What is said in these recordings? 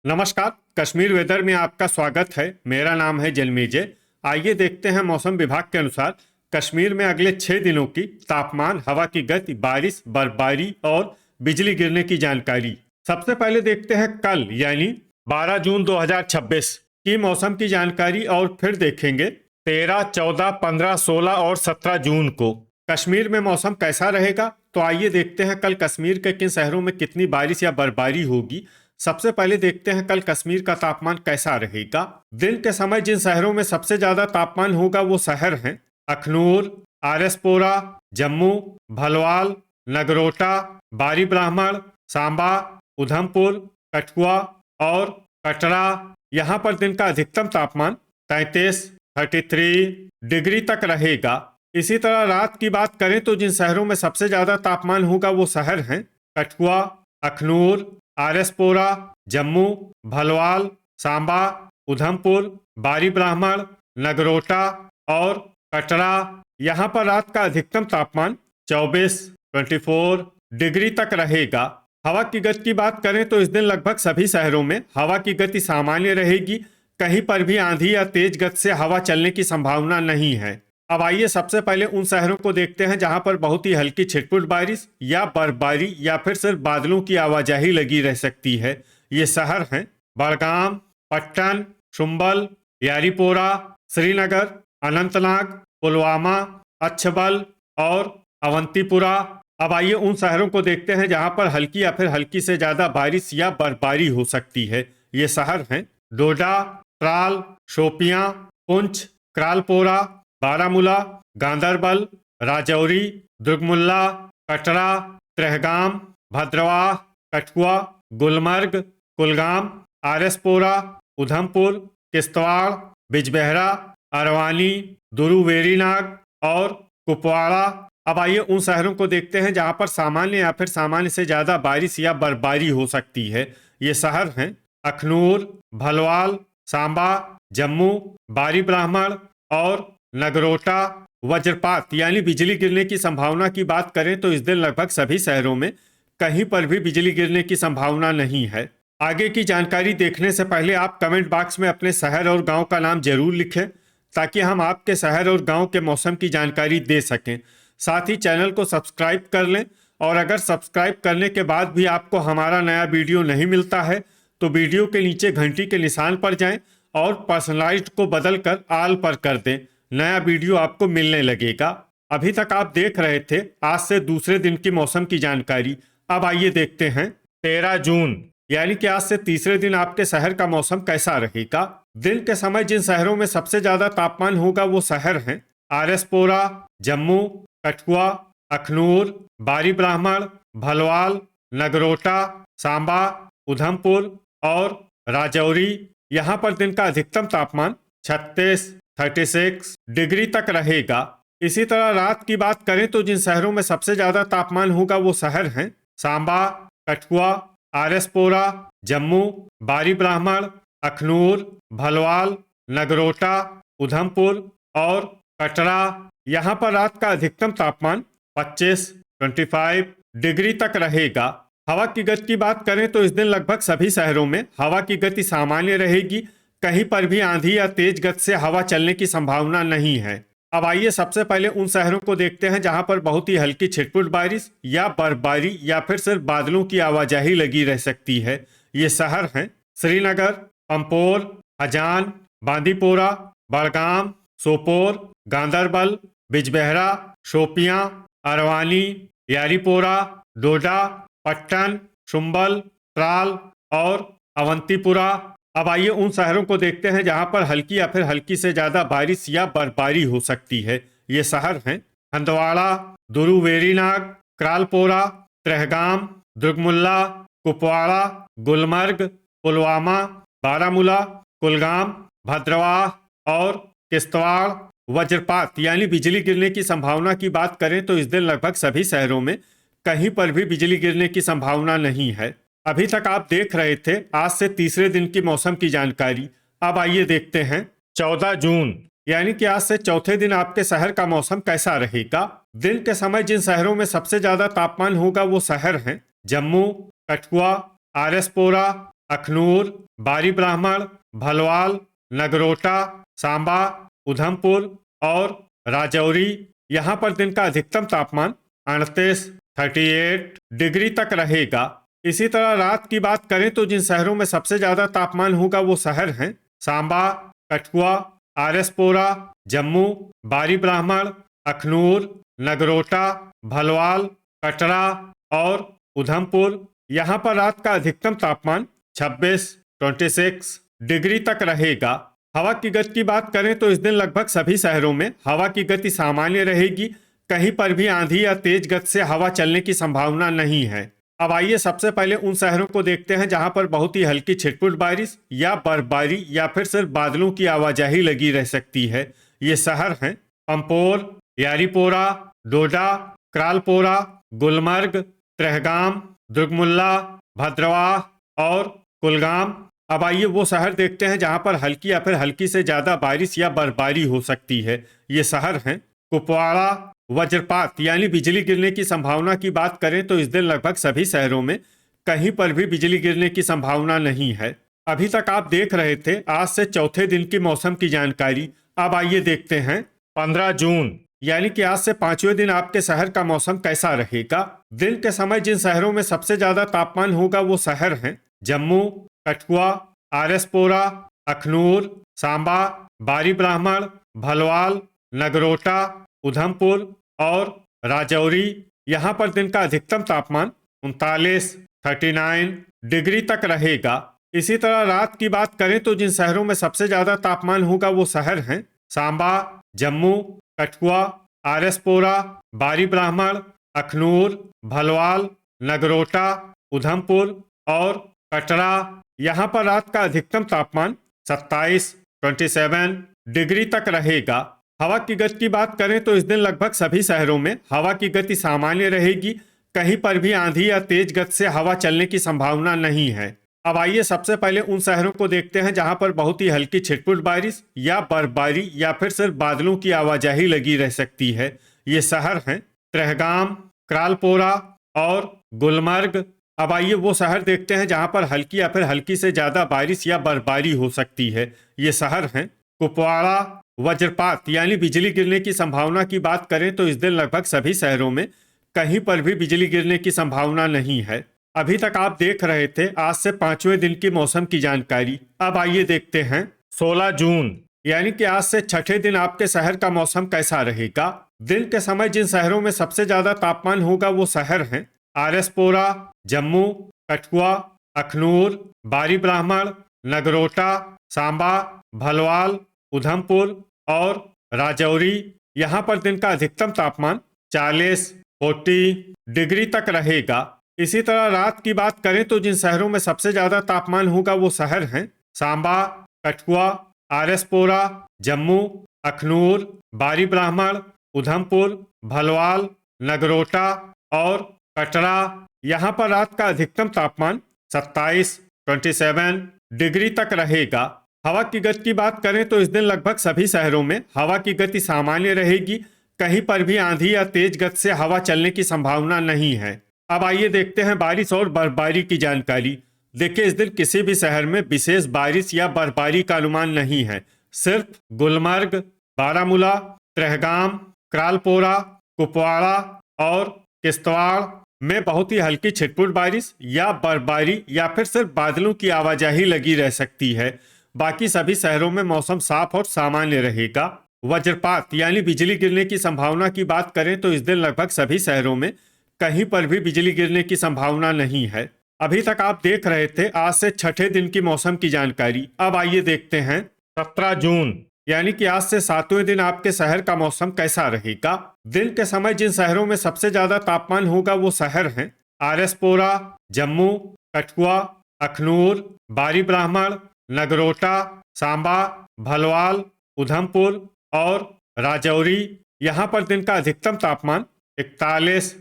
नमस्कार। कश्मीर वेदर में आपका स्वागत है। मेरा नाम है जलमेजय। आइए देखते हैं मौसम विभाग के अनुसार कश्मीर में अगले 6 दिनों की तापमान, हवा की गति, बारिश, बर्फबारी और बिजली गिरने की जानकारी। सबसे पहले देखते हैं कल यानी 12 जून 2026 की मौसम की जानकारी और फिर देखेंगे 13, 14, 15, 16 और 17 जून को कश्मीर में मौसम कैसा रहेगा। तो आइए देखते हैं कल कश्मीर के किन शहरों में कितनी बारिश या बर्फबारी होगी। सबसे पहले देखते हैं कल कश्मीर का तापमान कैसा रहेगा। दिन के समय जिन शहरों में सबसे ज्यादा तापमान होगा वो शहर हैं अखनूर, आरएसपोरा, जम्मू, भलवाल, नगरोटा, बारी ब्राह्मण, सांबा, उधमपुर, कठुआ और कटरा। यहाँ पर दिन का अधिकतम तापमान 33 डिग्री तक रहेगा। इसी तरह रात की बात करें तो जिन शहरों में सबसे ज्यादा तापमान होगा वो शहर हैं कठुआ, अखनूर, आरएसपोरा, जम्मू, भलवाल, सांबा, उधमपुर, बारी ब्राह्मण, नगरोटा और कटरा। यहाँ पर रात का अधिकतम तापमान 24 डिग्री तक रहेगा। हवा की गति की बात करें तो इस दिन लगभग सभी शहरों में हवा की गति सामान्य रहेगी। कहीं पर भी आंधी या तेज गति से हवा चलने की संभावना नहीं है। अब आइए सबसे पहले उन शहरों को देखते हैं जहां पर बहुत ही हल्की छिटपुट बारिश या बर्फबारी या फिर सिर्फ बादलों की आवाजाही लगी रह सकती है। ये शहर हैं बड़गाम, पट्टन, शुम्बल, यारीपोरा, श्रीनगर, अनंतनाग, पुलवामा, अच्छबल और अवंतीपुरा। अब आइए उन शहरों को देखते हैं जहां पर हल्की या फिर हल्की से ज्यादा बारिश या बर्फबारी हो सकती है। ये शहर हैं डोडा, ट्राल, शोपियां, पुंछ, क्रालपोरा, बारामूला, गांदरबल, राजौरी, दुर्गमुल्ला, कटरा, त्रेहगाम, भद्रवाह, कठुआ, गुलमर्ग, कुलगाम, आरएसपोरा, उधमपुर, किश्तवाड़, बिजबेहरा, अरवानी, दुरुवेरीनाग और कुपवाड़ा। अब आइए उन शहरों को देखते हैं जहां पर सामान्य या फिर सामान्य से ज्यादा बारिश या बर्फबारी हो सकती है। ये शहर हैं अखनूर, भलवाल, सांबा, जम्मू, बारी ब्राह्मण और नगरोटा। वज्रपात यानी बिजली गिरने की संभावना की बात करें तो इस दिन लगभग सभी शहरों में कहीं पर भी बिजली गिरने की संभावना नहीं है। आगे की जानकारी देखने से पहले आप कमेंट बॉक्स में अपने शहर और गांव का नाम जरूर लिखें ताकि हम आपके शहर और गांव के मौसम की जानकारी दे सकें। साथ ही चैनल को सब्सक्राइब कर लें और अगर सब्सक्राइब करने के बाद भी आपको हमारा नया वीडियो नहीं मिलता है तो वीडियो के नीचे घंटी के निशान पर जाएं और पर्सनलाइज्ड को बदलकर ऑल पर कर दें। नया वीडियो आपको मिलने लगेगा। अभी तक आप देख रहे थे आज से दूसरे दिन की मौसम की जानकारी। अब आइए देखते हैं 13 जून यानी कि आज से तीसरे दिन आपके शहर का मौसम कैसा रहेगा। दिन के समय जिन शहरों में सबसे ज्यादा तापमान होगा वो शहर हैं आरएसपोरा, जम्मू, कठुआ, अखनूर, बारी ब्राह्मण, भलवाल, नगरोटा, सांबा, उधमपुर और राजौरी। यहाँ पर दिन का अधिकतम तापमान 36 डिग्री तक रहेगा। इसी तरह रात की बात करें तो जिन शहरों में सबसे ज्यादा तापमान होगा वो शहर हैं सांबा, कठुआ, आरएसपोरा, जम्मू, बारी ब्राह्मण, अखनूर, भलवाल, नगरोटा, उधमपुर और कटरा। यहाँ पर रात का अधिकतम तापमान 25 डिग्री तक रहेगा। हवा की गति की बात करें तो इस दिन लगभग सभी शहरों में हवा की गति सामान्य रहेगी। कहीं पर भी आंधी या तेज गति से हवा चलने की संभावना नहीं है। अब आइए सबसे पहले उन शहरों को देखते हैं जहां पर बहुत ही हल्की छिटपुट बारिश या बर्फबारी या फिर सिर्फ बादलों की आवाजाही लगी रह सकती है। ये शहर हैं श्रीनगर, पंपोर, हजान, बांदीपोरा, बड़गाम, सोपोर, गांदरबल, बिजबेहरा, शोपियां, अरवानी, यारीपोरा, डोडा, पट्टन, शुम्बल, ट्राल और अवंतीपुरा। अब आइए उन शहरों को देखते हैं जहां पर हल्की या फिर हल्की से ज्यादा बारिश या बर्फबारी हो सकती है। ये शहर हैं हंदवाड़ा, दुरुवेरीनाग, क्रालपोरा, त्रेहगाम, दुर्गमुल्ला, कुपवाड़ा, गुलमर्ग, पुलवामा, बारामूला, कुलगाम, भद्रवाह और किश्तवाड़। वज्रपात यानी बिजली गिरने की संभावना की बात करें तो इस दिन लगभग सभी शहरों में कहीं पर भी बिजली गिरने की संभावना नहीं है। अभी तक आप देख रहे थे आज से तीसरे दिन की मौसम की जानकारी। अब आइए देखते हैं 14 जून यानी कि आज से चौथे दिन आपके शहर का मौसम कैसा रहेगा। दिन के समय जिन शहरों में सबसे ज्यादा तापमान होगा वो शहर हैं जम्मू, कठुआ, आरएसपोरा, अखनूर, बारी ब्राह्मण, भलवाल, नगरोटा, सांबा, उधमपुर और राजौरी। यहाँ पर दिन का अधिकतम तापमान 38 डिग्री तक रहेगा। इसी तरह रात की बात करें तो जिन शहरों में सबसे ज्यादा तापमान होगा वो शहर हैं सांबा, कठुआ, आरएसपोरा, जम्मू, बारी ब्राह्मण, अखनूर, नगरोटा, भलवाल, कटरा और उधमपुर। यहाँ पर रात का अधिकतम तापमान 26 डिग्री तक रहेगा। हवा की गति की बात करें तो इस दिन लगभग सभी शहरों में हवा की गति सामान्य रहेगी। कहीं पर भी आंधी या तेज गति से हवा चलने की संभावना नहीं है। अब आइए सबसे पहले उन शहरों को देखते हैं जहां पर बहुत ही हल्की छिटपुट बारिश या बर्फबारी या फिर सिर्फ बादलों की आवाजाही लगी रह सकती है। ये शहर हैं पंपोर, यारीपोरा, डोडा, क्रालपोरा, गुलमर्ग, त्रेहगाम, दुर्गमुल्ला, भद्रवाह और कुलगाम। अब आइए वो शहर देखते हैं जहां पर हल्की या फिर हल्की से ज्यादा बारिश या बर्फबारी हो सकती है। ये शहर हैं कुपवाड़ा। वज्रपात यानी बिजली गिरने की संभावना की बात करें तो इस दिन लगभग सभी शहरों में कहीं पर भी बिजली गिरने की संभावना नहीं है। अभी तक आप देख रहे थे आज से चौथे दिन की मौसम की जानकारी। अब आइए देखते हैं 15 जून यानी कि आज से पांचवें दिन आपके शहर का मौसम कैसा रहेगा। दिन के समय जिन शहरों में सबसे ज्यादा तापमान होगा वो शहर हैं जम्मू, कठुआ, आरएसपोरा, अखनूर, सांबा, बारी ब्राह्मण, भलवाल, नगरोटा, उधमपुर और राजौरी। यहाँ पर दिन का अधिकतम तापमान 39 डिग्री तक रहेगा। इसी तरह रात की बात करें तो जिन शहरों में सबसे ज्यादा तापमान होगा वो शहर हैं सांबा, जम्मू, कठुआ, आरएसपोरा, बारी ब्राह्मण, अखनूर, भलवाल, नगरोटा, उधमपुर और कटरा। यहाँ पर रात का अधिकतम तापमान 27 डिग्री तक रहेगा। हवा की गति की बात करें तो इस दिन लगभग सभी शहरों में हवा की गति सामान्य रहेगी। कहीं पर भी आंधी या तेज गति से हवा चलने की संभावना नहीं है। अब आइए सबसे पहले उन शहरों को देखते हैं जहां पर बहुत ही हल्की छिटपुट बारिश या बर्फबारी या फिर सिर्फ बादलों की आवाजाही लगी रह सकती है। ये शहर हैं त्रेहगाम, क्रालपोरा और गुलमर्ग। अब आइए वो शहर देखते हैं जहां पर हल्की या फिर हल्की से ज्यादा बारिश या बर्फबारी हो सकती है। ये शहर हैं कुपवाड़ा। वज्रपात यानी बिजली गिरने की संभावना की बात करें तो इस दिन लगभग सभी शहरों में कहीं पर भी बिजली गिरने की संभावना नहीं है। अभी तक आप देख रहे थे आज से पांचवें दिन की मौसम की जानकारी। अब आइए देखते हैं 16 जून यानी कि आज से छठे दिन आपके शहर का मौसम कैसा रहेगा। दिन के समय जिन शहरों में सबसे ज्यादा तापमान होगा वो शहर हैं आरएसपोरा, जम्मू, कठुआ, अखनूर, बारी ब्राह्मण, नगरोटा, सांबा, भलवाल, उधमपुर और राजौरी। यहाँ पर दिन का अधिकतम तापमान 40 डिग्री तक रहेगा। इसी तरह रात की बात करें तो जिन शहरों में सबसे ज्यादा तापमान होगा वो शहर हैं सांबा, कठुआ, आरएसपोरा, जम्मू, अखनूर, बारी ब्राह्मण, उधमपुर, भलवाल, नगरोटा और कटरा। यहाँ पर रात का अधिकतम तापमान 27 डिग्री तक रहेगा। हवा की गति की बात करें तो इस दिन लगभग सभी शहरों में हवा की गति सामान्य रहेगी। कहीं पर भी आंधी या तेज गति से हवा चलने की संभावना नहीं है। अब आइए देखते हैं बारिश और बर्फबारी की जानकारी। देखिए इस दिन किसी भी शहर में विशेष बारिश या बर्फबारी का अनुमान नहीं है। सिर्फ गुलमर्ग, बारामूला, त्रेहगाम, क्रालपोरा, कुपवाड़ा और किश्तवाड़ में बहुत ही हल्की छिटपुट बारिश या बर्फबारी या फिर सिर्फ बादलों की आवाजाही लगी रह सकती है। बाकी सभी शहरों में मौसम साफ और सामान्य रहेगा। वज्रपात यानी बिजली गिरने की संभावना की बात करें तो इस दिन लगभग सभी शहरों में कहीं पर भी बिजली गिरने की संभावना नहीं है। अभी तक आप देख रहे थे आज से छठे दिन की मौसम की जानकारी। अब आइए देखते हैं 17 जून यानी कि आज से सातवें दिन आपके शहर का मौसम कैसा रहेगा। दिन के समय जिन शहरों में सबसे ज्यादा तापमान होगा वो शहर हैं आरएसपोरा, जम्मू, कठुआ, अखनूर, बारी ब्राह्मण, नगरोटा, सांबा, भलवाल, उधमपुर और राजौरी। यहाँ पर दिन का अधिकतम तापमान 41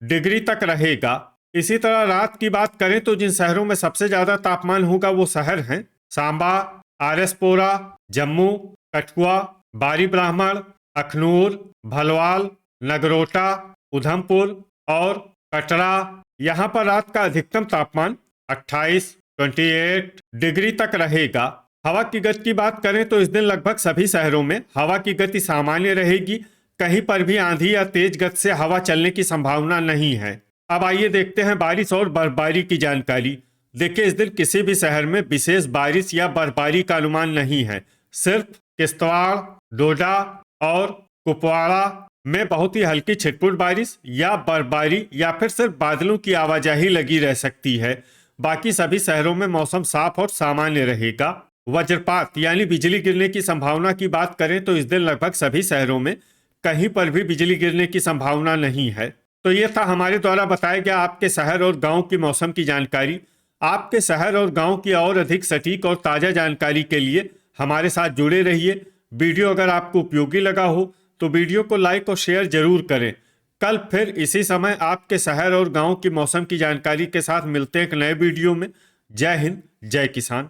डिग्री तक रहेगा। इसी तरह रात की बात करें तो जिन शहरों में सबसे ज्यादा तापमान होगा वो शहर हैं सांबा, आरएसपोरा, जम्मू, कठुआ, बारी ब्राह्मण, अखनूर, भलवाल, नगरोटा, उधमपुर और कटरा। यहाँ पर रात का अधिकतम तापमान 28 28 डिग्री तक रहेगा। हवा की गति की बात करें तो इस दिन लगभग सभी शहरों में हवा की गति सामान्य रहेगी। कहीं पर भी आंधी या तेज गति से हवा चलने की संभावना नहीं है। अब आइए देखते हैं बारिश और बर्फबारी की जानकारी। देखिए, इस दिन किसी भी शहर में विशेष बारिश या बर्फबारी का अनुमान नहीं है। सिर्फ किश्तवाड़, डोडा और कुपवाड़ा में बहुत ही हल्की छिटपुट बारिश या बर्फबारी या फिर सिर्फ बादलों की आवाजाही लगी रह सकती है। बाकी सभी शहरों में मौसम साफ और सामान्य रहेगा। वज्रपात यानी बिजली गिरने की संभावना की बात करें तो इस दिन लगभग सभी शहरों में कहीं पर भी बिजली गिरने की संभावना नहीं है। तो ये था हमारे द्वारा बताया गया आपके शहर और गांव की मौसम की जानकारी। आपके शहर और गांव की और अधिक सटीक और ताज़ा जानकारी के लिए हमारे साथ जुड़े रहिए। वीडियो अगर आपको उपयोगी लगा हो तो वीडियो को लाइक और शेयर जरूर करें। कल फिर इसी समय आपके शहर और गांव की मौसम की जानकारी के साथ मिलते हैं एक नए वीडियो में। जय हिंद, जय किसान।